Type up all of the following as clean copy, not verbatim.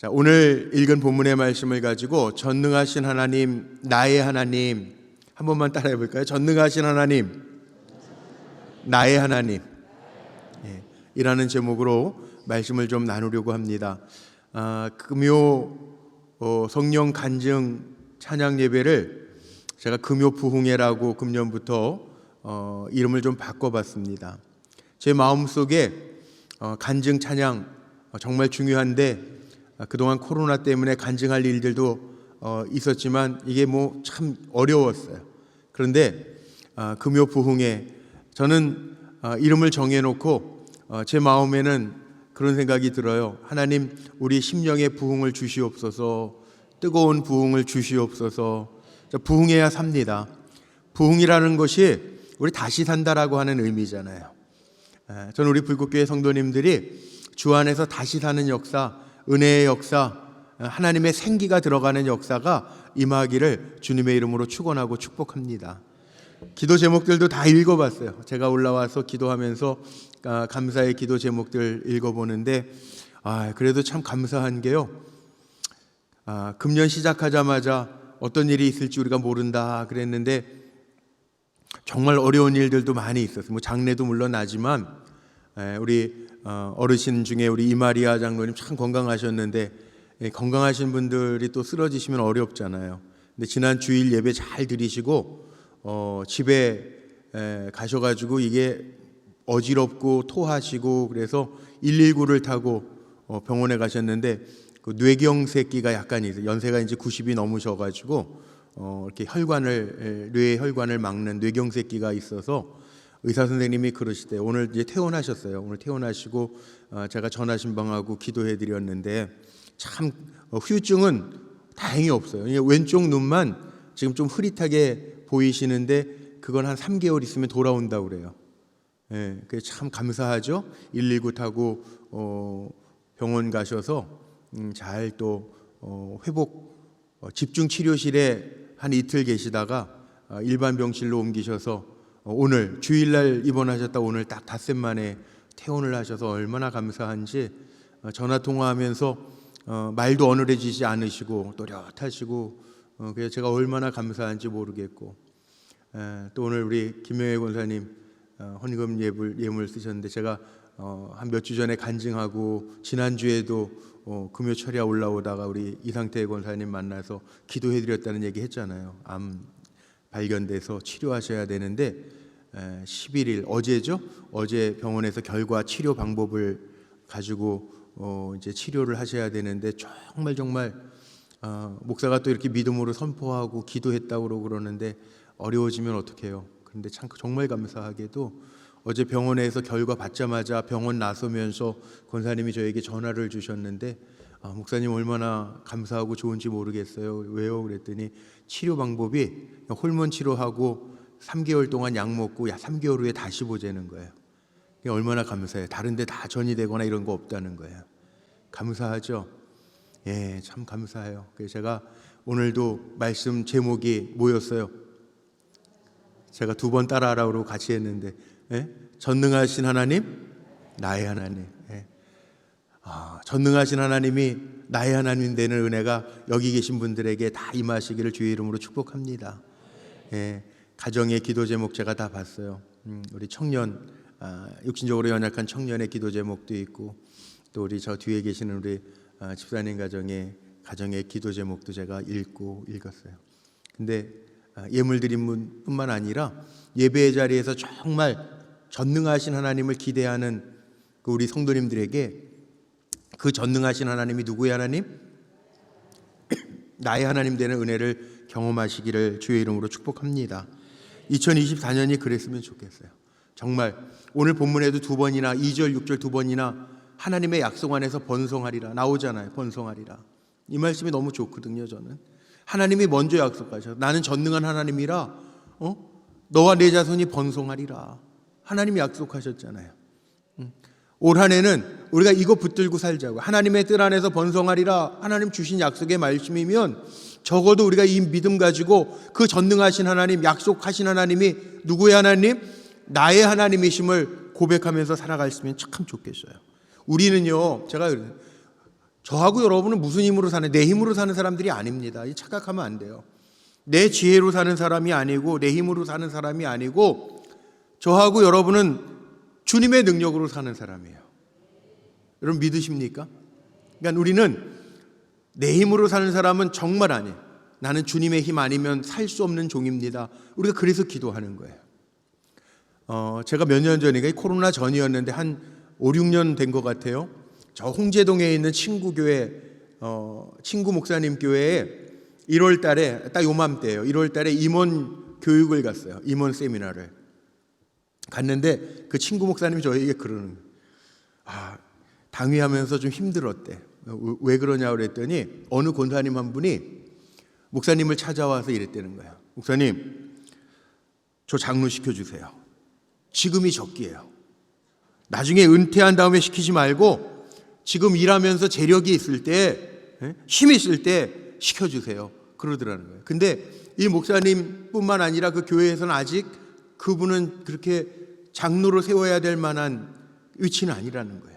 자, 오늘 읽은 본문의 말씀을 가지고 전능하신 하나님, 나의 하나님 한 번만 따라해 볼까요? 전능하신 하나님, 나의 하나님, 이라는 제목으로 말씀을 좀 나누려고 합니다. 금요 성령 간증 찬양 예배를 제가 금요 부흥회라고 금년부터 이름을 좀 바꿔봤습니다. 제 마음속에 간증 찬양 정말 중요한데 그동안 코로나 때문에 간증할 일들도 있었지만 이게 뭐 참 어려웠어요. 그런데 금요 부흥회 저는 이름을 정해놓고 제 마음에는 그런 생각이 들어요. 하나님, 우리 심령의 부흥을 주시옵소서, 뜨거운 부흥을 주시옵소서. 부흥해야 삽니다. 부흥이라는 것이 우리 다시 산다라고 하는 의미잖아요. 저는 우리 불국교회 성도님들이 주 안에서 다시 사는 역사, 은혜의 역사, 하나님의 생기가 들어가는 역사가 임하기를 주님의 이름으로 축원하고 축복합니다. 기도 제목들도 다 읽어봤어요. 제가 올라와서 기도하면서 감사의 기도 제목들 읽어보는데 그래도 참 감사한 게요. 금년 시작하자마자 어떤 일이 있을지 우리가 모른다 그랬는데 정말 어려운 일들도 많이 있었어요. 뭐 장례도 물론 나지만 우리 어르신 중에 우리 이마리아 장로님 참 건강하셨는데 건강하신 분들이 또 쓰러지시면 어렵잖아요. 근데 지난 주일 예배 잘 드리시고 집에 가셔가지고 이게 어지럽고 토하시고 그래서 119를 타고 병원에 가셨는데 그 뇌경색기가 약간 있어요. 연세가 이제 90이 넘으셔가지고 이렇게 뇌의 혈관을 막는 뇌경색기가 있어서 의사 선생님이 그러시대. 오늘 이제 퇴원하셨어요. 오늘 퇴원하시고 제가 전화신방하고 기도해 드렸는데 참 후유증은 다행히 없어요. 왼쪽 눈만 지금 좀 흐릿하게 보이시는데 그건 한 3개월 있으면 돌아온다고 그래요. 그게 참 감사하죠. 119 타고 병원 가셔서 잘 또 회복 집중 치료실에 한 이틀 계시다가 일반 병실로 옮기셔서 오늘 주일날 입원하셨다 오늘 딱 닷새 만에 퇴원을 하셔서 얼마나 감사한지 전화 통화하면서 말도 어눌해지지 않으시고 또렷하시고 그래서 제가 얼마나 감사한지 모르겠고 또 오늘 우리 김영애 권사님 헌금 예물 쓰셨는데 제가 한 몇 주 전에 간증하고 지난주에도 금요 철야 올라오다가 우리 이상태 권사님 만나서 기도해드렸다는 얘기 했잖아요. 암 발견돼서 치료하셔야 되는데 11일 어제죠? 어제 병원에서 결과 치료 방법을 가지고 이제 치료를 하셔야 되는데 정말 목사가 또 이렇게 믿음으로 선포하고 기도했다고 그러는데 어려워지면 어떡해요? 그런데 참 정말 감사하게도 어제 병원에서 결과 받자마자 병원 나서면서 권사님이 저에게 전화를 주셨는데 목사님 얼마나 감사하고 좋은지 모르겠어요. 왜요? 그랬더니 치료 방법이 호르몬 치료하고 3개월 동안 약 먹고 3개월 후에 다시 보자는 거예요. 얼마나 감사해요. 다른 데 다 전이 되거나 이런 거 없다는 거예요. 감사하죠? 예, 참 감사해요. 그래서 제가 오늘도 말씀 제목이 뭐였어요? 제가 2번 따라하라고 같이 했는데 전능하신 하나님, 나의 하나님. 전능하신 하나님이 나의 하나님 되는 은혜가 여기 계신 분들에게 다 임하시기를 주의 이름으로 축복합니다. 가정의 기도 제목 제가 다 봤어요. 우리 청년, 육신적으로 연약한 청년의 기도 제목도 있고 또 우리 저 뒤에 계시는 우리 집사님 가정의 기도 제목도 제가 읽었어요. 근데 예물 드린 뿐만 아니라 예배의 자리에서 정말 전능하신 하나님을 기대하는 그 우리 성도님들에게 그 전능하신 하나님이 누구의 하나님? 나의 하나님 되는 은혜를 경험하시기를 주의 이름으로 축복합니다. 2024년이 그랬으면 좋겠어요. 정말 오늘 본문에도 2번이나 2절 6절 2번이나 하나님의 약속 안에서 번성하리라 나오잖아요. 번성하리라. 이 말씀이 너무 좋거든요. 저는 하나님이 먼저 약속하셔서 나는 전능한 하나님이라 너와 내 자손이 번성하리라. 하나님이 약속하셨잖아요. 올 한 해는 우리가 이거 붙들고 살자고. 하나님의 뜻 안에서 번성하리라. 하나님 주신 약속의 말씀이면 적어도 우리가 이 믿음 가지고 그 전능하신 하나님, 약속하신 하나님이 누구의 하나님? 나의 하나님이심을 고백하면서 살아갈 수 있으면 참 좋겠어요. 우리는요, 제가 저하고 여러분은 무슨 힘으로 사는, 내 힘으로 사는 사람들이 아닙니다. 착각하면 안 돼요. 내 지혜로 사는 사람이 아니고 내 힘으로 사는 사람이 아니고 저하고 여러분은 주님의 능력으로 사는 사람이에요. 여러분 믿으십니까? 그러니까 우리는 내 힘으로 사는 사람은 정말 아니에요. 나는 주님의 힘 아니면 살 수 없는 종입니다. 우리가 그래서 기도하는 거예요. 제가 몇 년 전인가, 코로나 전이었는데 한 5, 6년 된 것 같아요. 저 홍제동에 있는 친구 교회, 친구 목사님 교회에 1월 달에, 딱 요맘때예요. 1월 달에 임원 교육을 갔어요. 임원 세미나를 갔는데 그 친구 목사님이 저에게 그러는 거예요. 당위하면서 좀 힘들었대. 왜 그러냐고 그랬더니 어느 권사님 한 분이 목사님을 찾아와서 이랬다는 거예요. 목사님, 저 장로 시켜주세요. 지금이 적기예요. 나중에 은퇴한 다음에 시키지 말고 지금 일하면서 재력이 있을 때, 힘이 있을 때 시켜주세요. 그러더라는 거예요. 근데 이 목사님뿐만 아니라 그 교회에서는 아직 그분은 그렇게 장로를 세워야 될 만한 위치는 아니라는 거예요.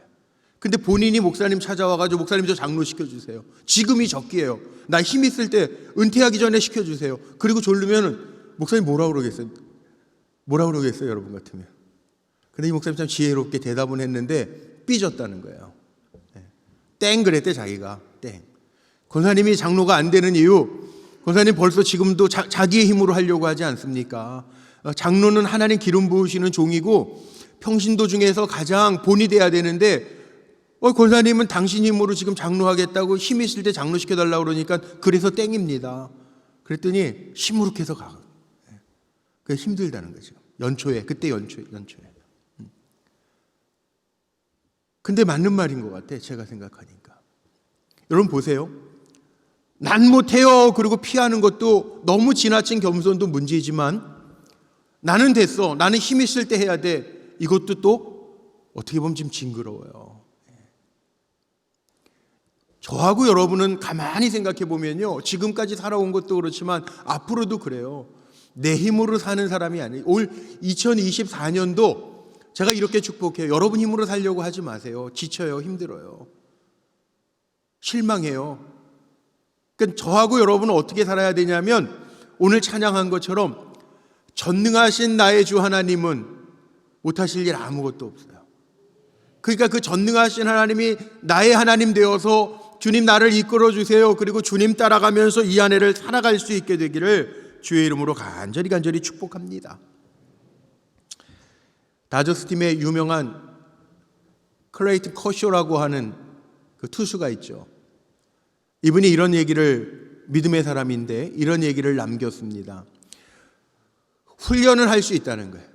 근데 본인이 목사님 찾아와가지고 목사님 저 장로 시켜주세요. 지금이 적기예요. 나 힘 있을 때 은퇴하기 전에 시켜주세요. 그리고 졸르면 목사님 뭐라고 그러겠어요? 뭐라고 그러겠어요, 여러분 같으면? 근데 이 목사님 참 지혜롭게 대답은 했는데 삐졌다는 거예요. 땡 그랬대, 자기가. 땡. 권사님이 장로가 안 되는 이유, 권사님 벌써 지금도 자기의 힘으로 하려고 하지 않습니까? 장로는 하나님 기름 부으시는 종이고 평신도 중에서 가장 본이 돼야 되는데 권사님은 당신 힘으로 지금 장로하겠다고 힘 있을 때 장로 시켜달라고 그러니까 그래서 땡입니다. 그랬더니 시무룩해서 가. 그게 힘들다는 거죠. 연초에, 그때 연초에. 근데 맞는 말인 것 같아, 제가 생각하니까. 여러분 보세요. 난 못해요. 그리고 피하는 것도 너무 지나친 겸손도 문제이지만 나는 됐어. 나는 힘 있을 때 해야 돼. 이것도 또 어떻게 보면 좀 징그러워요. 저하고 여러분은 가만히 생각해 보면요. 지금까지 살아온 것도 그렇지만 앞으로도 그래요. 내 힘으로 사는 사람이 아니에요. 올 2024년도 제가 이렇게 축복해요. 여러분 힘으로 살려고 하지 마세요. 지쳐요. 힘들어요. 실망해요. 그러니까 저하고 여러분은 어떻게 살아야 되냐면 오늘 찬양한 것처럼 전능하신 나의 주 하나님은 못하실 일 아무것도 없어요. 그러니까 그 전능하신 하나님이 나의 하나님 되어서 주님 나를 이끌어 주세요. 그리고 주님 따라가면서 이 한 해를 살아갈 수 있게 되기를 주의 이름으로 간절히 축복합니다. 다저스 팀의 유명한 클레이튼 커쇼라고 하는 그 투수가 있죠. 이분이 이런 얘기를, 믿음의 사람인데 이런 얘기를 남겼습니다. 훈련을 할 수 있다는 거예요.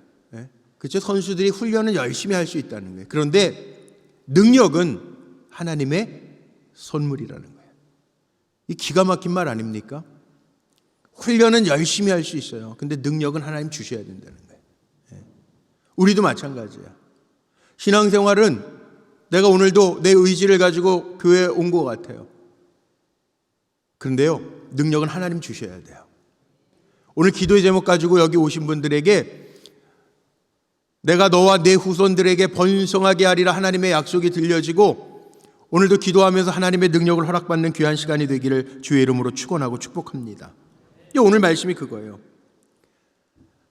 그렇죠? 선수들이 훈련을 열심히 할 수 있다는 거예요. 그런데 능력은 하나님의 선물이라는 거예요. 이 기가 막힌 말 아닙니까? 훈련은 열심히 할 수 있어요. 근데 능력은 하나님 주셔야 된다는 거예요. 우리도 마찬가지야. 신앙생활은 내가 오늘도 내 의지를 가지고 교회에 온 것 같아요. 그런데요, 능력은 하나님 주셔야 돼요. 오늘 기도의 제목 가지고 여기 오신 분들에게 내가 너와 내 후손들에게 번성하게 하리라 하나님의 약속이 들려지고 오늘도 기도하면서 하나님의 능력을 허락받는 귀한 시간이 되기를 주의 이름으로 축원하고 축복합니다. 오늘 말씀이 그거예요.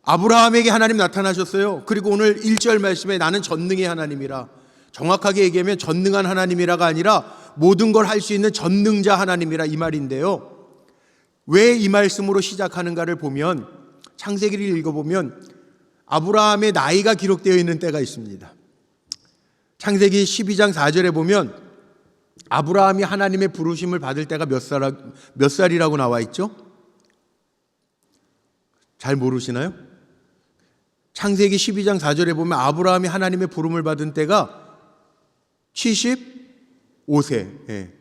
아브라함에게 하나님 나타나셨어요. 그리고 오늘 1절 말씀에 나는 전능의 하나님이라, 정확하게 얘기하면 전능한 하나님이라가 아니라 모든 걸 할 수 있는 전능자 하나님이라 이 말인데요. 왜 이 말씀으로 시작하는가를 보면 창세기를 읽어보면 아브라함의 나이가 기록되어 있는 때가 있습니다. 창세기 12장 4절에 보면 아브라함이 하나님의 부르심을 받을 때가 몇 살이라고 나와 있죠? 잘 모르시나요? 창세기 12장 4절에 보면 아브라함이 하나님의 부름을 받은 때가 75세.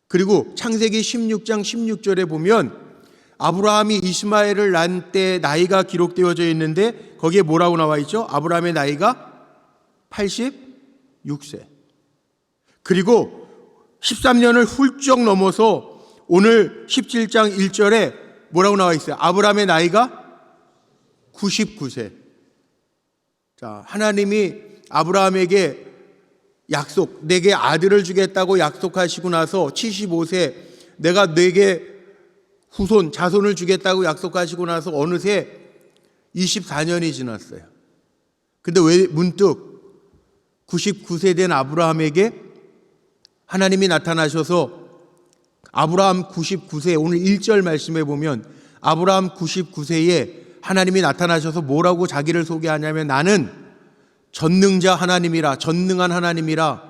그리고 창세기 16장 16절에 보면 아브라함이 이스마엘을 낳은 때 나이가 기록되어져 있는데 거기에 뭐라고 나와 있죠? 아브라함의 나이가 86세. 그리고 13년을 훌쩍 넘어서 오늘 17장 1절에 뭐라고 나와 있어요? 아브라함의 나이가 99세. 자, 하나님이 아브라함에게 약속, 내게 아들을 주겠다고 약속하시고 나서 75세 내가 내게 후손, 자손을 주겠다고 약속하시고 나서 어느새 24년이 지났어요. 근데 왜 문득 99세 된 아브라함에게 하나님이 나타나셔서 아브라함 99세, 오늘 1절 말씀에 보면 아브라함 99세에 하나님이 나타나셔서 뭐라고 자기를 소개하냐면 나는 전능자 하나님이라, 전능한 하나님이라,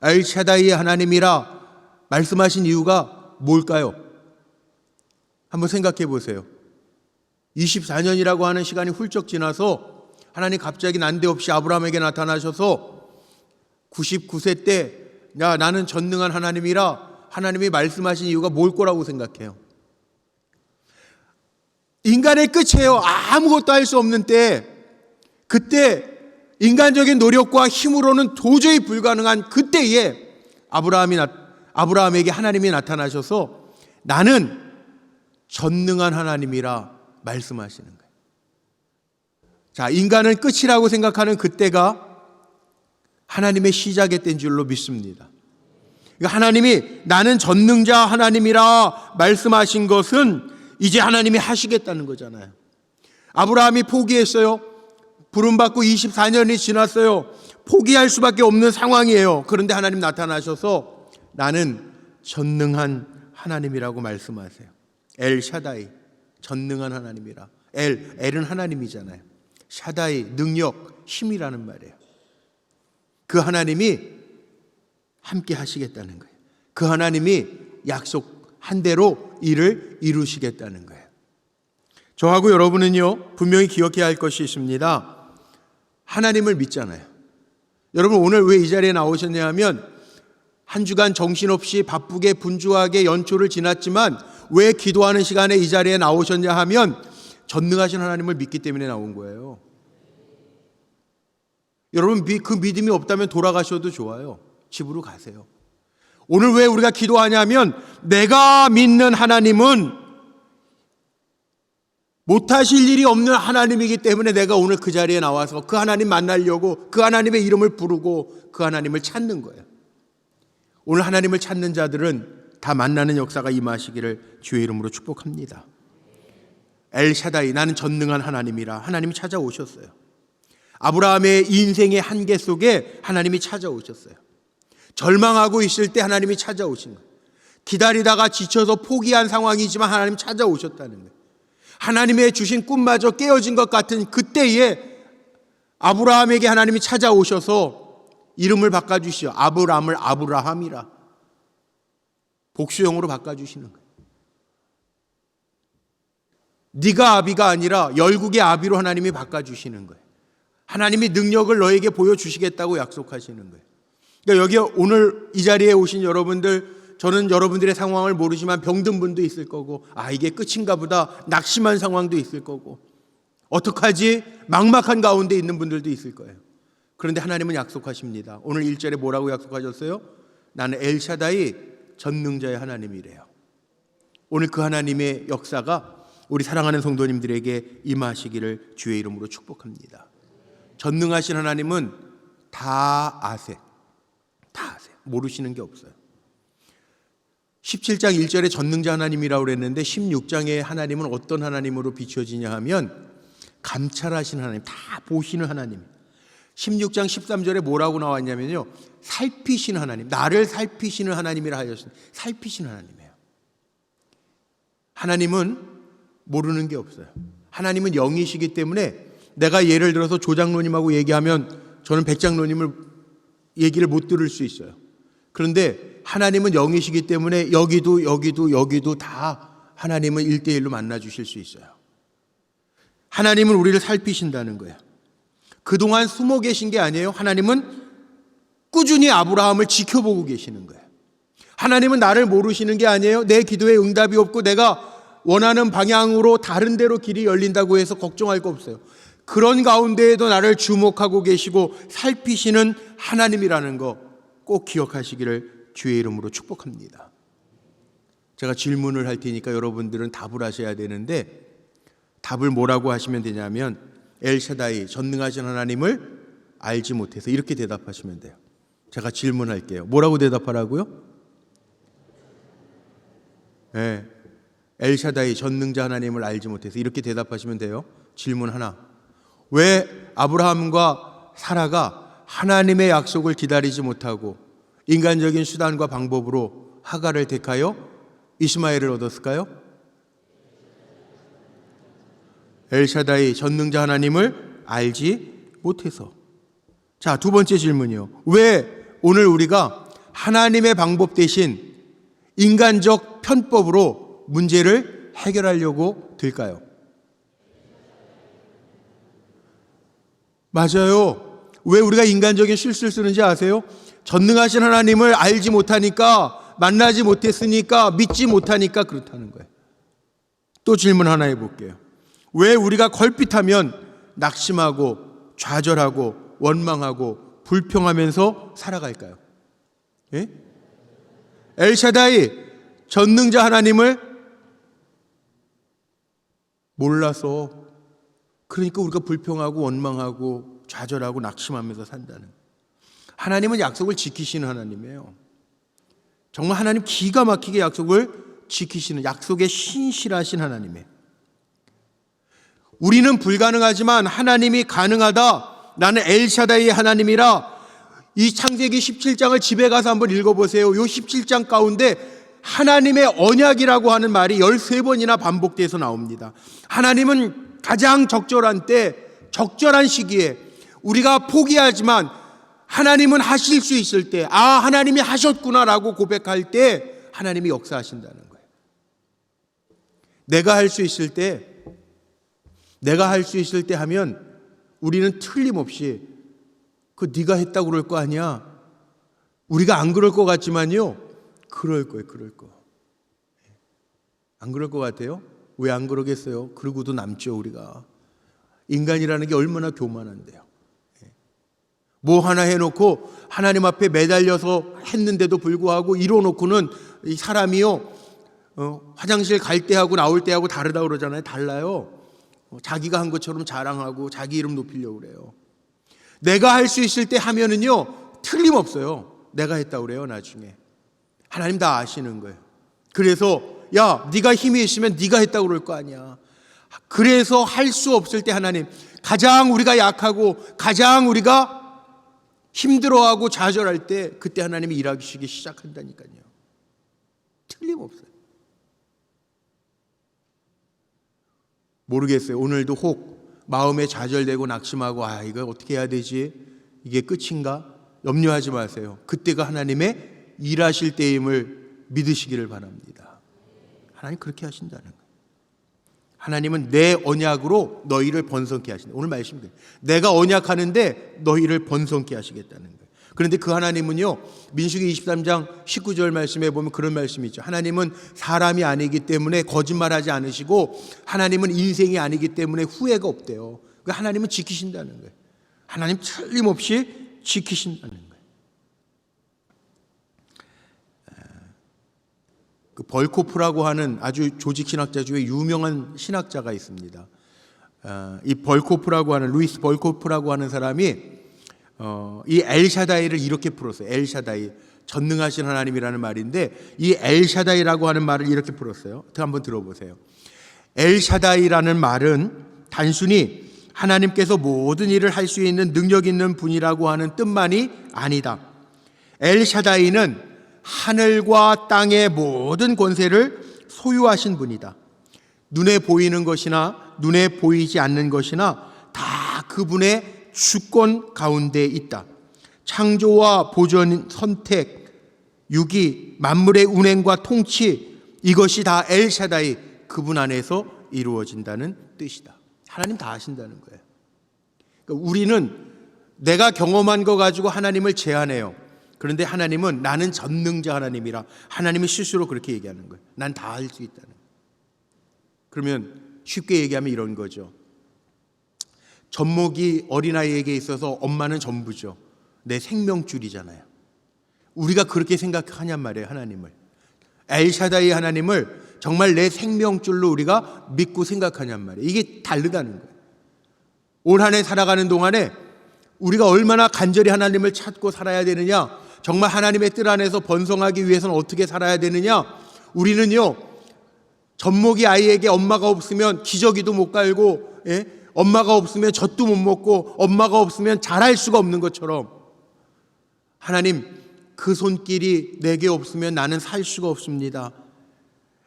엘샤다이의 하나님이라 말씀하신 이유가 뭘까요? 한번 생각해 보세요. 24년이라고 하는 시간이 훌쩍 지나서 하나님 갑자기 난데없이 아브라함에게 나타나셔서 99세 때 야, 나는 전능한 하나님이라 하나님이 말씀하신 이유가 뭘 거라고 생각해요? 인간의 끝이에요. 아무것도 할 수 없는 때, 그때 인간적인 노력과 힘으로는 도저히 불가능한 그때에 아브라함에게 하나님이 나타나셔서 나는 전능한 하나님이라 말씀하시는 거예요. 자, 인간은 끝이라고 생각하는 그때가 하나님의 시작이 된 줄로 믿습니다. 그러니까 하나님이 나는 전능자 하나님이라 말씀하신 것은 이제 하나님이 하시겠다는 거잖아요. 아브라함이 포기했어요. 부름받고 24년이 지났어요. 포기할 수밖에 없는 상황이에요. 그런데 하나님 나타나셔서 나는 전능한 하나님이라고 말씀하세요. 엘샤다이, 전능한 하나님이라. 엘은 하나님이잖아요. 샤다이, 능력, 힘이라는 말이에요. 그 하나님이 함께 하시겠다는 거예요. 그 하나님이 약속한 대로 일을 이루시겠다는 거예요. 저하고 여러분은요, 분명히 기억해야 할 것이 있습니다. 하나님을 믿잖아요. 여러분 오늘 왜 이 자리에 나오셨냐 하면 한 주간 정신없이 바쁘게 분주하게 연초를 지났지만 왜 기도하는 시간에 이 자리에 나오셨냐 하면 전능하신 하나님을 믿기 때문에 나온 거예요. 여러분 그 믿음이 없다면 돌아가셔도 좋아요. 집으로 가세요. 오늘 왜 우리가 기도하냐면 내가 믿는 하나님은 못하실 일이 없는 하나님이기 때문에 내가 오늘 그 자리에 나와서 그 하나님 만나려고 그 하나님의 이름을 부르고 그 하나님을 찾는 거예요. 오늘 하나님을 찾는 자들은 다 만나는 역사가 임하시기를 주의 이름으로 축복합니다. 엘샤다이, 나는 전능한 하나님이라 하나님이 찾아오셨어요. 아브라함의 인생의 한계 속에 하나님이 찾아오셨어요. 절망하고 있을 때 하나님이 찾아오신 거예요. 기다리다가 지쳐서 포기한 상황이지만 하나님 찾아오셨다는 거예요. 하나님의 주신 꿈마저 깨어진 것 같은 그때에 아브라함에게 하나님이 찾아오셔서 이름을 바꿔주시죠. 아브라함을 아브라함이라 복수형으로 바꿔주시는 거예요. 네가 아비가 아니라 열국의 아비로 하나님이 바꿔주시는 거예요. 하나님이 능력을 너에게 보여주시겠다고 약속하시는 거예요. 그러니까 여기 오늘 이 자리에 오신 여러분들, 저는 여러분들의 상황을 모르지만 병든 분도 있을 거고, 이게 끝인가 보다 낙심한 상황도 있을 거고, 어떡하지? 막막한 가운데 있는 분들도 있을 거예요. 그런데 하나님은 약속하십니다. 오늘 1절에 뭐라고 약속하셨어요? 나는 엘샤다이, 전능자의 하나님이래요. 오늘 그 하나님의 역사가 우리 사랑하는 성도님들에게 임하시기를 주의 이름으로 축복합니다. 전능하신 하나님은 다 아세요. 다 아세요. 모르시는 게 없어요. 17장 1절에 전능자 하나님이라고 그랬는데 16장에 하나님은 어떤 하나님으로 비춰지냐 하면 감찰하시는 하나님, 다 보시는 하나님. 16장 13절에 뭐라고 나왔냐면요, 살피시는 하나님, 나를 살피시는 하나님이라 하셨습니다. 살피시는 하나님이에요. 하나님은 모르는 게 없어요. 하나님은 영이시기 때문에 내가 예를 들어서 조장로님하고 얘기하면 저는 백장로님을 얘기를 못 들을 수 있어요. 그런데 하나님은 영이시기 때문에 여기도 다 하나님은 1대1로 만나 주실 수 있어요. 하나님은 우리를 살피신다는 거예요. 그동안 숨어 계신 게 아니에요. 하나님은 꾸준히 아브라함을 지켜보고 계시는 거예요. 하나님은 나를 모르시는 게 아니에요. 내 기도에 응답이 없고 내가 원하는 방향으로 다른 데로 길이 열린다고 해서 걱정할 거 없어요. 그런 가운데에도 나를 주목하고 계시고 살피시는 하나님이라는 거 꼭 기억하시기를 주의 이름으로 축복합니다. 제가 질문을 할 테니까 여러분들은 답을 하셔야 되는데, 답을 뭐라고 하시면 되냐면 엘샤다이, 전능하신 하나님을 알지 못해서, 이렇게 대답하시면 돼요. 제가 질문할게요. 뭐라고 대답하라고요? 네. 엘샤다이 전능자 하나님을 알지 못해서 이렇게 대답하시면 돼요. 질문 하나. 왜 아브라함과 사라가 하나님의 약속을 기다리지 못하고 인간적인 수단과 방법으로 하갈을 택하여 이스마엘을 얻었을까요? 엘샤다이 전능자 하나님을 알지 못해서. 자, 두 번째 질문이요. 왜 오늘 우리가 하나님의 방법 대신 인간적 편법으로 문제를 해결하려고 들까요? 맞아요. 왜 우리가 인간적인 실수를 쓰는지 아세요? 전능하신 하나님을 알지 못하니까, 만나지 못했으니까, 믿지 못하니까 그렇다는 거예요. 또 질문 하나 해볼게요. 왜 우리가 걸핏하면 낙심하고 좌절하고 원망하고 불평하면서 살아갈까요? 예? 엘샤다이 전능자 하나님을 몰라서, 그러니까 우리가 불평하고 원망하고 좌절하고 낙심하면서 산다는. 하나님은 약속을 지키시는 하나님이에요. 정말 하나님 기가 막히게 약속을 지키시는, 약속에 신실하신 하나님이에요. 우리는 불가능하지만 하나님이 가능하다. 나는 엘샤다이의 하나님이라. 이 창세기 17장을 집에 가서 한번 읽어보세요. 이 17장 가운데 하나님의 언약이라고 하는 말이 13번이나 반복돼서 나옵니다. 하나님은 가장 적절한 때, 적절한 시기에 우리가 포기하지만 하나님은 하실 수 있을 때, 아, 하나님이 하셨구나라고 고백할 때 하나님이 역사하신다는 거예요. 내가 할 수 있을 때, 내가 할 수 있을 때 하면 우리는 틀림없이 그 네가 했다고 그럴 거 아니야. 우리가 안 그럴 것 같지만요, 그럴 거예요. 그럴 거. 안 그럴 것 같아요? 왜 안 그러겠어요? 그러고도 남죠. 우리가 인간이라는 게 얼마나 교만한데요. 뭐 하나 해놓고 하나님 앞에 매달려서 했는데도 불구하고 이뤄놓고는 이 사람이요, 화장실 갈 때하고 나올 때하고 다르다고 그러잖아요. 달라요. 자기가 한 것처럼 자랑하고 자기 이름 높이려고 그래요. 내가 할 수 있을 때 하면은요, 틀림없어요. 내가 했다고 그래요. 나중에 하나님 다 아시는 거예요. 그래서 야, 네가 힘이 있으면 네가 했다고 그럴 거 아니야. 그래서 할 수 없을 때 하나님, 가장 우리가 약하고 가장 우리가 힘들어하고 좌절할 때, 그때 하나님이 일하시기 시작한다니까요. 틀림없어요. 모르겠어요. 오늘도 혹 마음에 좌절되고 낙심하고, 아, 이거 어떻게 해야 되지? 이게 끝인가? 염려하지 마세요. 그때가 하나님의 일하실 때임을 믿으시기를 바랍니다. 하나님 그렇게 하신다는 거예요. 하나님은 내 언약으로 너희를 번성케 하신다. 오늘 말씀입니다. 내가 언약하는데 너희를 번성케 하시겠다는 거예요. 그런데 그 하나님은요, 민수기 23장 19절 말씀에 보면 그런 말씀이 있죠. 하나님은 사람이 아니기 때문에 거짓말하지 않으시고, 하나님은 인생이 아니기 때문에 후회가 없대요. 그러니까 하나님은 지키신다는 거예요. 하나님 틀림없이 지키신다는 거예요. 그 벌코프라고 하는 아주 조직 신학자 중에 유명한 신학자가 있습니다. 이 벌코프라고 하는, 루이스 벌코프라고 하는 사람이 이 엘샤다이를 이렇게 풀었어요. 엘샤다이, 전능하신 하나님이라는 말인데, 이 엘샤다이라고 하는 말을 이렇게 풀었어요. 한번 들어보세요. 엘샤다이라는 말은 단순히 하나님께서 모든 일을 할 수 있는 능력 있는 분이라고 하는 뜻만이 아니다. 엘샤다이는 하늘과 땅의 모든 권세를 소유하신 분이다. 눈에 보이는 것이나 눈에 보이지 않는 것이나 다 그분의 주권 가운데 있다. 창조와 보존, 선택, 유기, 만물의 운행과 통치, 이것이 다 엘샤다이, 그분 안에서 이루어진다는 뜻이다. 하나님 다 하신다는 거예요. 그러니까 우리는 내가 경험한 거 가지고 하나님을 제한해요. 그런데 하나님은 나는 전능자 하나님이라, 하나님이 실수로 그렇게 얘기하는 거예요. 난 다 할 수 있다는 거예요. 그러면 쉽게 얘기하면 이런 거죠. 젖먹이 어린아이에게 있어서 엄마는 전부죠. 내 생명줄이잖아요. 우리가 그렇게 생각하냔 말이에요. 하나님을, 엘샤다이 하나님을 정말 내 생명줄로 우리가 믿고 생각하냔 말이에요. 이게 다르다는 거예요. 올 한 해 살아가는 동안에 우리가 얼마나 간절히 하나님을 찾고 살아야 되느냐, 정말 하나님의 뜻 안에서 번성하기 위해서는 어떻게 살아야 되느냐. 우리는요, 젖먹이 아이에게 엄마가 없으면 기저귀도 못 갈고, 엄마가 없으면 젖도 못 먹고, 엄마가 없으면 자랄 수가 없는 것처럼, 하나님, 그 손길이 내게 없으면 나는 살 수가 없습니다.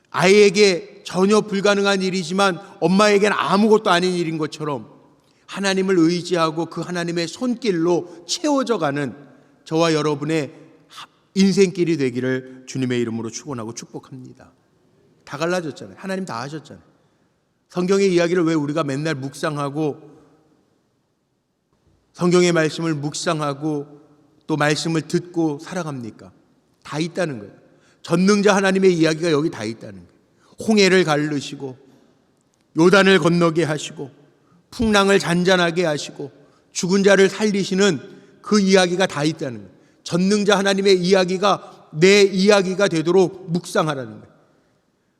아이에게 전혀 불가능한 일이지만 엄마에게는 아무것도 아닌 일인 것처럼 하나님을 의지하고 그 하나님의 손길로 채워져 가는 저와 여러분의 인생길이 되기를 주님의 이름으로 축원하고 축복합니다. 다 갈라졌잖아요. 하나님 다 하셨잖아요. 성경의 이야기를 왜 우리가 맨날 묵상하고, 성경의 말씀을 묵상하고 또 말씀을 듣고 살아갑니까? 다 있다는 거예요. 전능자 하나님의 이야기가 여기 다 있다는 거예요. 홍해를 가르시고 요단을 건너게 하시고 풍랑을 잔잔하게 하시고 죽은 자를 살리시는 그 이야기가 다 있다는 거예요. 전능자 하나님의 이야기가 내 이야기가 되도록 묵상하라는 거예요.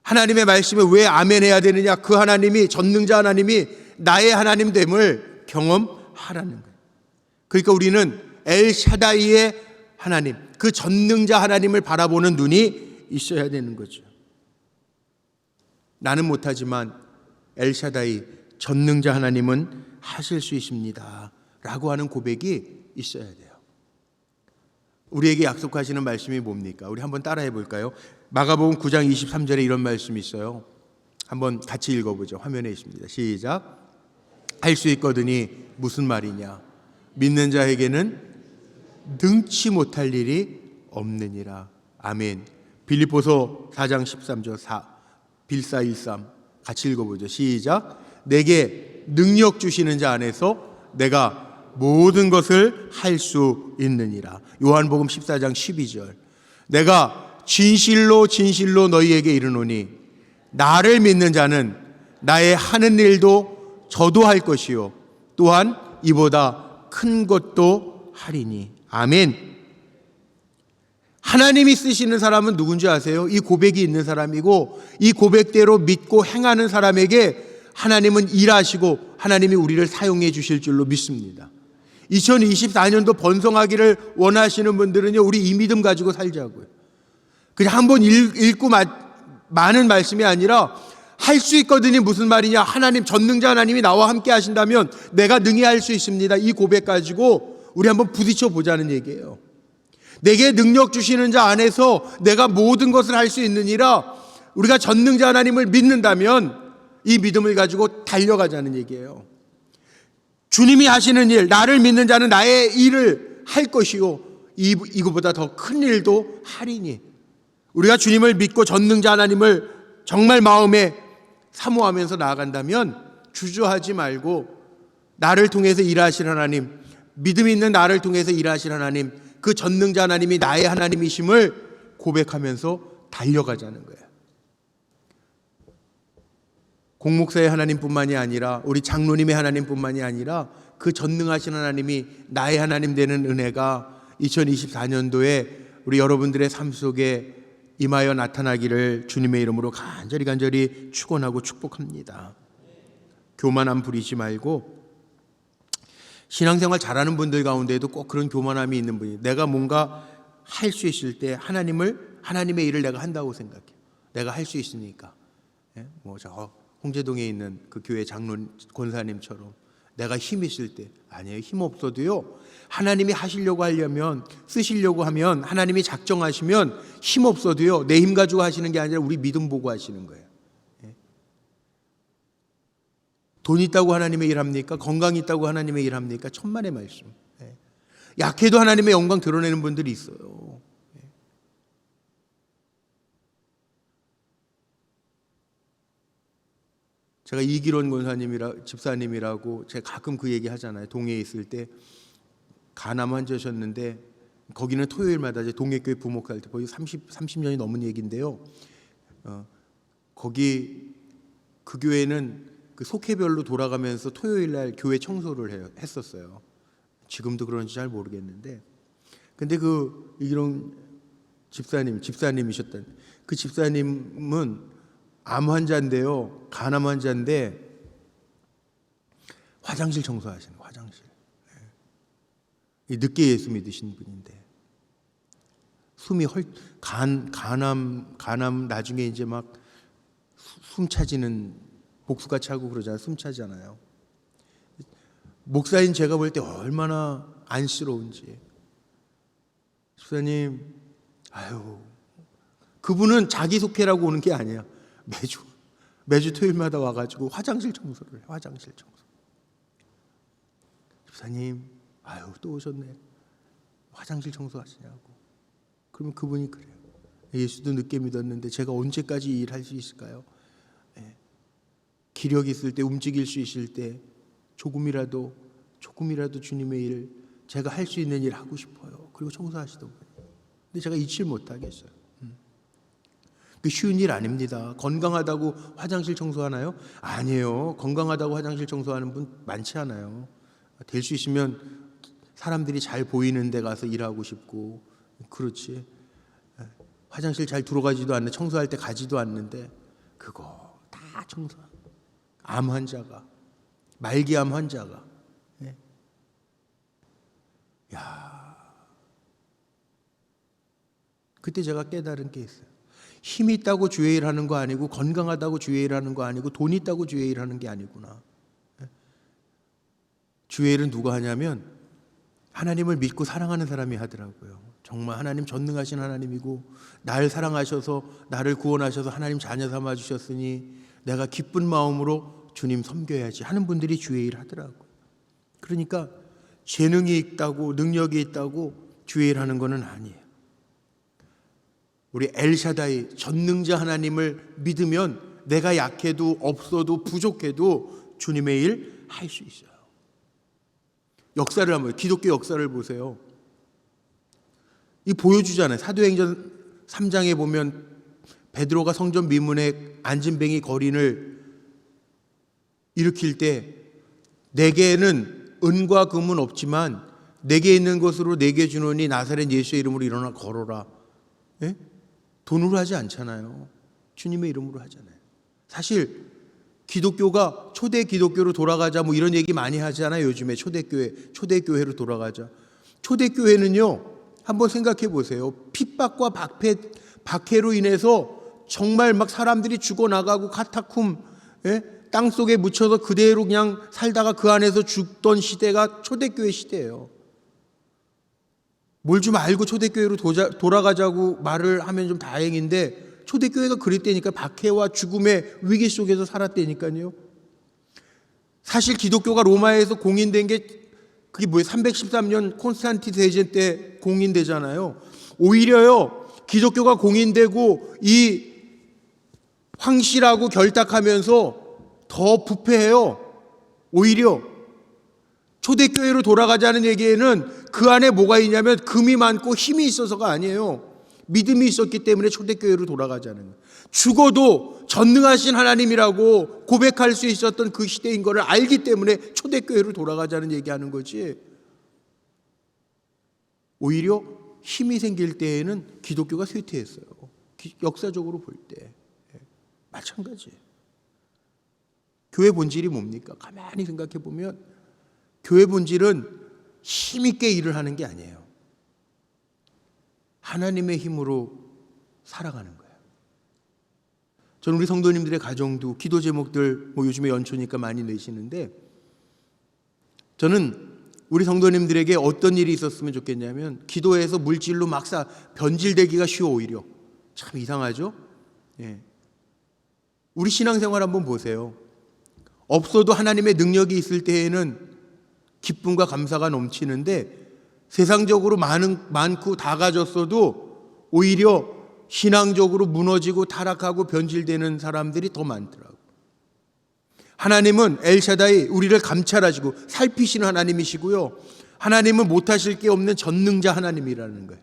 하나님의 말씀에 왜 아멘해야 되느냐? 그 하나님이, 전능자 하나님이 나의 하나님 됨을 경험하라는 거예요. 그러니까 우리는 엘샤다이의 하나님, 그 전능자 하나님을 바라보는 눈이 있어야 되는 거죠. 나는 못하지만 엘샤다이, 전능자 하나님은 하실 수 있습니다 라고 하는 고백이 있어야 돼요. 우리에게 약속하시는 말씀이 뭡니까? 우리 한번 따라해 볼까요? 마가복음 9장 23절에 이런 말씀이 있어요. 한번 같이 읽어보죠. 화면에 있습니다. 시작. 할 수 있거든이 무슨 말이냐? 믿는 자에게는 능치 못할 일이 없느니라. 아멘. 빌립보서 4장 13절 4 빌사일삼 같이 읽어보죠. 시작. 내게 능력 주시는 자 안에서 내가 모든 것을 할 수 있느니라. 요한복음 14장 12절 내가 진실로 진실로 너희에게 이르노니 나를 믿는 자는 나의 하는 일도 저도 할 것이요 또한 이보다 큰 것도 하리니. 아멘. 하나님이 쓰시는 사람은 누군지 아세요? 이 고백이 있는 사람이고 이 고백대로 믿고 행하는 사람에게 하나님은 일하시고 하나님이 우리를 사용해 주실 줄로 믿습니다. 2024년도 번성하기를 원하시는 분들은요, 우리 이 믿음 가지고 살자고요. 그냥 한번 읽고 많은 말씀이 아니라 할 수 있거든이 무슨 말이냐? 하나님, 전능자 하나님이 나와 함께 하신다면 내가 능히 할 수 있습니다. 이 고백 가지고 우리 한번 부딪혀 보자는 얘기예요. 내게 능력 주시는 자 안에서 내가 모든 것을 할 수 있느니라. 우리가 전능자 하나님을 믿는다면 이 믿음을 가지고 달려가자는 얘기예요. 주님이 하시는 일, 나를 믿는 자는 나의 일을 할 것이요 이거보다 더 큰 일도 하리니. 우리가 주님을 믿고 전능자 하나님을 정말 마음에 사모하면서 나아간다면 주저하지 말고 나를 통해서 일하실 하나님, 믿음 있는 나를 통해서 일하실 하나님, 그 전능자 하나님이 나의 하나님이심을 고백하면서 달려가자는 거예요. 공목사의 하나님뿐만이 아니라 우리 장로님의 하나님뿐만이 아니라 그 전능하신 하나님이 나의 하나님 되는 은혜가 2024년도에 우리 여러분들의 삶 속에 임하여 나타나기를 주님의 이름으로 간절히 축원하고 축복합니다. 교만함 부리지 말고, 신앙생활 잘하는 분들 가운데에도 꼭 그런 교만함이 있는 분이, 내가 뭔가 할 수 있을 때 하나님의 일을 내가 한다고 생각해. 내가 할 수 있으니까. 저 홍제동에 있는 그 교회 장로 권사님처럼 내가 힘 있을 때, 아니에요. 힘 없어도요, 하나님이 하시려고 하려면, 쓰시려고 하면, 하나님이 작정하시면 힘 없어도요, 내 힘 가지고 하시는 게 아니라 우리 믿음 보고 하시는 거예요. 돈 있다고 하나님의 일 합니까? 건강 있다고 하나님의 일 합니까? 천만의 말씀. 약해도 하나님의 영광 드러내는 분들이 있어요. 제가 이기론 집사님이라고 제가 가끔 그 얘기 하잖아요. 동해에 있을 때 간암 환자셨는데, 거기는 토요일마다 이제 동해교회 부목할 때 거의 30년이 넘은 얘기인데요. 거기 그 교회는 그 속회별로 돌아가면서 토요일 날 교회 청소를 했었어요. 지금도 그런지 잘 모르겠는데, 근데 그 이기론 집사님이셨던 그 집사님은 암 환자인데요, 간암 환자인데 화장실 청소하시는 거예요. 화장실. 늦게 예수 믿으신 분인데 숨이 간암 나중에 이제 막 숨 차지는 복수가 차고 그러잖아요. 숨 차잖아요. 목사인 제가 볼 때 얼마나 안쓰러운지. 집사님, 그분은 자기속회라고 오는 게 아니야. 매주 토요일마다 와가지고 화장실 청소를 해. 화장실 청소. 집사님, 또 오셨네. 화장실 청소하시냐고. 그러면 그분이 그래요. 예수도 늦게 믿었는데 제가 언제까지 일할 수 있을까요? 기력 있을 때, 움직일 수 있을 때 조금이라도 주님의 일, 제가 할 수 있는 일 하고 싶어요. 그리고 청소하시던 분이에요. 근데 제가 잊질 못하겠어요. 그 쉬운 일 아닙니다. 건강하다고 화장실 청소하나요? 아니에요. 건강하다고 화장실 청소하는 분 많지 않아요. 될 수 있으면 사람들이 잘 보이는 데 가서 일하고 싶고, 그렇지. 화장실 잘 들어가지도 않는데, 청소할 때 가지도 않는데 그거 다 청소. 암 환자가, 말기암 환자가. 그때 제가 깨달은 게 있어요. 힘 있다고 주의 일하는 거 아니고, 건강하다고 주의 일하는 거 아니고, 돈 있다고 주의 일하는 게 아니구나. 주의 일은 누가 하냐면 하나님을 믿고 사랑하는 사람이 하더라고요. 정말 하나님 전능하신 하나님이고 날 사랑하셔서 나를 구원하셔서 하나님 자녀 삼아 주셨으니 내가 기쁜 마음으로 주님 섬겨야지 하는 분들이 주의 일 하더라고요. 그러니까 재능이 있다고 능력이 있다고 주의 일 하는 것은 아니에요. 우리 엘샤다이 전능자 하나님을 믿으면 내가 약해도 없어도 부족해도 주님의 일 할 수 있어요. 역사를 한번, 기독교 역사를 보세요. 이 보여주잖아요. 사도행전 3장에 보면 베드로가 성전 미문에 안진뱅이 거린을 일으킬 때 내게는 은과 금은 없지만 내게 있는 것으로 내게 주노니 나사렛 예수의 이름으로 일어나 걸어라. 예? 돈으로 하지 않잖아요. 주님의 이름으로 하잖아요. 사실 기독교가 초대 기독교로 돌아가자 뭐 이런 얘기 많이 하잖아요. 요즘에 초대교회로 돌아가자. 초대교회는요, 한번 생각해 보세요. 핍박과 박해로 인해서 정말 막 사람들이 죽어나가고 카타쿰, 땅 속에 묻혀서 그대로 그냥 살다가 그 안에서 죽던 시대가 초대교회 시대예요. 뭘 좀 알고 초대교회로 돌아가자고 말을 하면 좀 다행인데, 초대교회가 그랬다니까. 박해와 죽음의 위기 속에서 살았다니까요. 사실 기독교가 로마에서 공인된 게 그게 뭐예요? 313년 콘스탄틴 대제 때 공인되잖아요. 오히려요, 기독교가 공인되고 이 황실하고 결탁하면서 더 부패해요. 오히려 초대교회로 돌아가자는 얘기에는 그 안에 뭐가 있냐면 금이 많고 힘이 있어서가 아니에요. 믿음이 있었기 때문에 초대교회로 돌아가자는 거예요. 죽어도 전능하신 하나님이라고 고백할 수 있었던 그 시대인 것을 알기 때문에 초대교회로 돌아가자는 얘기하는 거지. 오히려 힘이 생길 때에는 기독교가 쇠퇴했어요. 역사적으로 볼 때. 마찬가지예요. 교회 본질이 뭡니까? 가만히 생각해 보면 교회 본질은 힘있게 일을 하는 게 아니에요. 하나님의 힘으로 살아가는 거예요. 저는 우리 성도님들의 가정도 기도 제목들 뭐 요즘에 연초니까 많이 내시는데, 저는 우리 성도님들에게 어떤 일이 있었으면 좋겠냐면 기도에서 물질로 막 변질되기가 쉬워. 오히려 참 이상하죠. 우리 신앙생활 한번 보세요. 없어도 하나님의 능력이 있을 때에는 기쁨과 감사가 넘치는데, 세상적으로 많고 다 가졌어도 오히려 신앙적으로 무너지고 타락하고 변질되는 사람들이 더 많더라고요. 하나님은 엘샤다이, 우리를 감찰하시고 살피시는 하나님이시고요, 하나님은 못하실 게 없는 전능자 하나님이라는 거예요.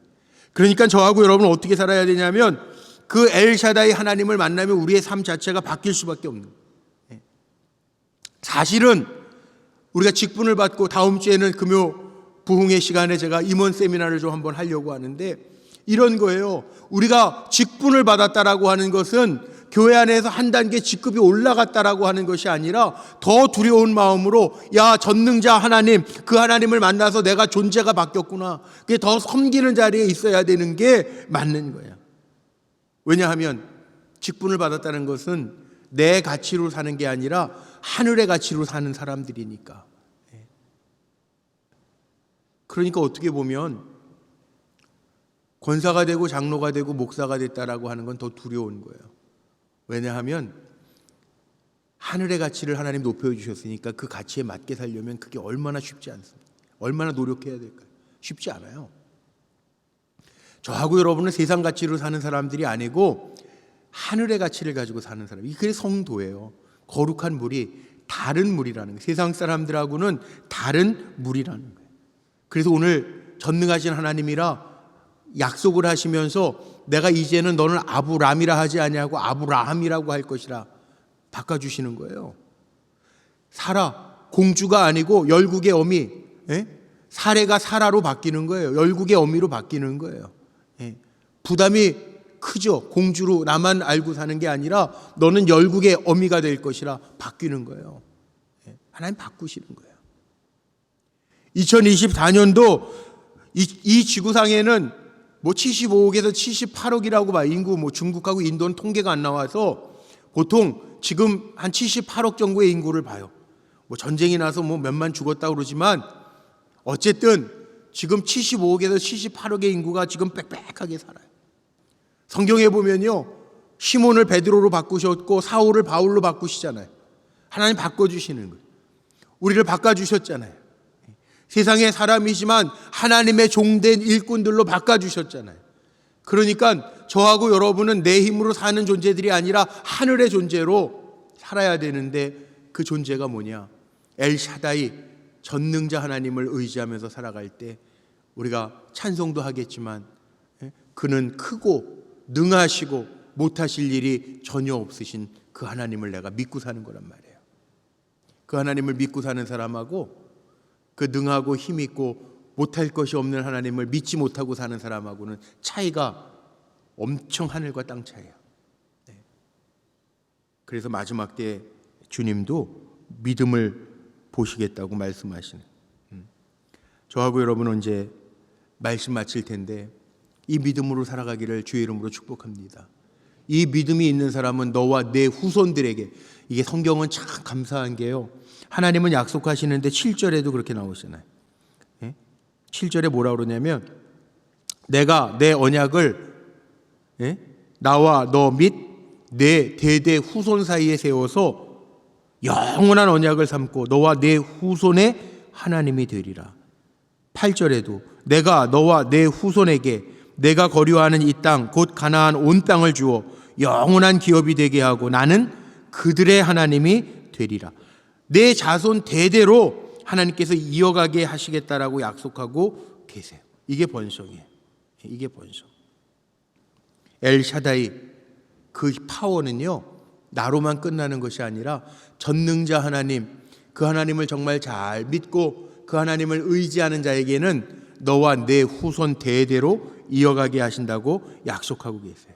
그러니까 저하고 여러분은 어떻게 살아야 되냐면 그 엘샤다이 하나님을 만나면 우리의 삶 자체가 바뀔 수밖에 없는 거예요. 사실은 우리가 직분을 받고 다음 주에는 금요 부흥의 시간에 제가 임원 세미나를 좀 한번 하려고 하는데, 이런 거예요. 우리가 직분을 받았다라고 하는 것은 교회 안에서 한 단계 직급이 올라갔다라고 하는 것이 아니라 더 두려운 마음으로 야, 전능자 하나님, 그 하나님을 만나서 내가 존재가 바뀌었구나. 그게 더 섬기는 자리에 있어야 되는 게 맞는 거야. 왜냐하면 직분을 받았다는 것은 내 가치로 사는 게 아니라 하늘의 가치로 사는 사람들이니까. 그러니까 어떻게 보면 권사가 되고 장로가 되고 목사가 됐다라고 하는 건 더 두려운 거예요. 왜냐하면 하늘의 가치를 하나님 높여주셨으니까 그 가치에 맞게 살려면 그게 얼마나 쉽지 않습니다. 얼마나 노력해야 될까요? 쉽지 않아요. 저하고 여러분은 세상 가치로 사는 사람들이 아니고 하늘의 가치를 가지고 사는 사람. 이게 성도예요. 거룩한 물이 다른 물이라는 거예요. 세상 사람들하고는 다른 물이라는 거예요. 그래서 오늘 전능하신 하나님이라 약속을 하시면서 내가 이제는 너는 아브람이라 하지 아니하고 아브라함이라고 할 것이라 바꿔주시는 거예요. 사라, 공주가 아니고 열국의 어미, 사례가 사라로 바뀌는 거예요. 열국의 어미로 바뀌는 거예요. 부담이 크죠. 공주로 나만 알고 사는 게 아니라 너는 열국의 어미가 될 것이라 바뀌는 거예요. 하나님 바꾸시는 거예요. 2024년도 이 지구상에는 75억에서 78억이라고 봐. 인구 중국하고 인도는 통계가 안 나와서 보통 지금 한 78억 정도의 인구를 봐요. 전쟁이 나서 몇만 죽었다고 그러지만 어쨌든 지금 75억에서 78억의 인구가 지금 빽빽하게 살아요. 성경에 보면요, 시몬을 베드로로 바꾸셨고 사울을 바울로 바꾸시잖아요. 하나님 바꿔주시는 거예요. 우리를 바꿔주셨잖아요. 세상의 사람이지만 하나님의 종된 일꾼들로 바꿔주셨잖아요. 그러니까 저하고 여러분은 내 힘으로 사는 존재들이 아니라 하늘의 존재로 살아야 되는데 그 존재가 뭐냐? 엘샤다이, 전능자 하나님을 의지하면서 살아갈 때 우리가 찬송도 하겠지만 그는 크고 능하시고 못하실 일이 전혀 없으신 그 하나님을 내가 믿고 사는 거란 말이에요. 그 하나님을 믿고 사는 사람하고 그 능하고 힘있고 못할 것이 없는 하나님을 믿지 못하고 사는 사람하고는 차이가 엄청 하늘과 땅 차이예요. 그래서 마지막 때 주님도 믿음을 보시겠다고 말씀하시는. 저하고 여러분은 이제 말씀 마칠 텐데 이 믿음으로 살아가기를 주의 이름으로 축복합니다. 이 믿음이 있는 사람은 너와 내 후손들에게, 이게 성경은 참 감사한 게요, 하나님은 약속하시는데 7절에도 그렇게 나오시잖아요. 7절에 뭐라 그러냐면 내가 내 언약을 나와 너 및 내 대대 후손 사이에 세워서 영원한 언약을 삼고 너와 내 후손의 하나님이 되리라. 8절에도 내가 너와 내 후손에게 내가 거류하는 이 땅 곧 가나안 온 땅을 주어 영원한 기업이 되게 하고 나는 그들의 하나님이 되리라. 내 자손 대대로 하나님께서 이어가게 하시겠다라고 약속하고 계세요. 이게 번성이에요. 이게 번성. 엘샤다이, 그 파워는요 나로만 끝나는 것이 아니라 전능자 하나님, 그 하나님을 정말 잘 믿고 그 하나님을 의지하는 자에게는 너와 내 후손 대대로 이어가게 하신다고 약속하고 계세요.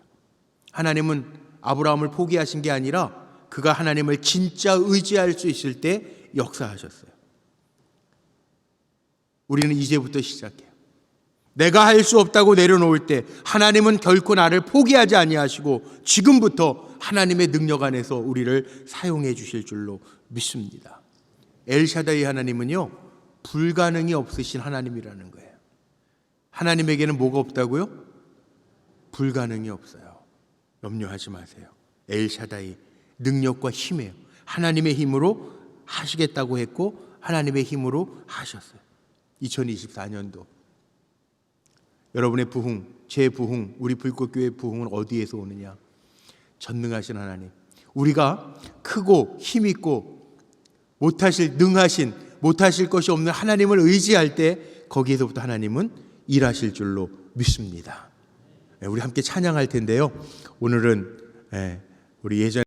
하나님은 아브라함을 포기하신 게 아니라 그가 하나님을 진짜 의지할 수 있을 때 역사하셨어요. 우리는 이제부터 시작해요. 내가 할 수 없다고 내려놓을 때 하나님은 결코 나를 포기하지 아니하시고 지금부터 하나님의 능력 안에서 우리를 사용해 주실 줄로 믿습니다. 엘샤다이 하나님은요 불가능이 없으신 하나님이라는 거예요. 하나님에게는 뭐가 없다고요? 불가능이 없어요. 염려하지 마세요. 엘샤다이, 능력과 힘이에요. 하나님의 힘으로 하시겠다고 했고 하나님의 힘으로 하셨어요. 2024년도 여러분의 부흥, 제 부흥, 우리 불꽃교회 부흥은 어디에서 오느냐? 전능하신 하나님, 우리가 크고 힘있고 능하신, 못하실 것이 없는 하나님을 의지할 때 거기에서부터 하나님은 일하실 줄로 믿습니다. 우리 함께 찬양할 텐데요, 오늘은 우리 예전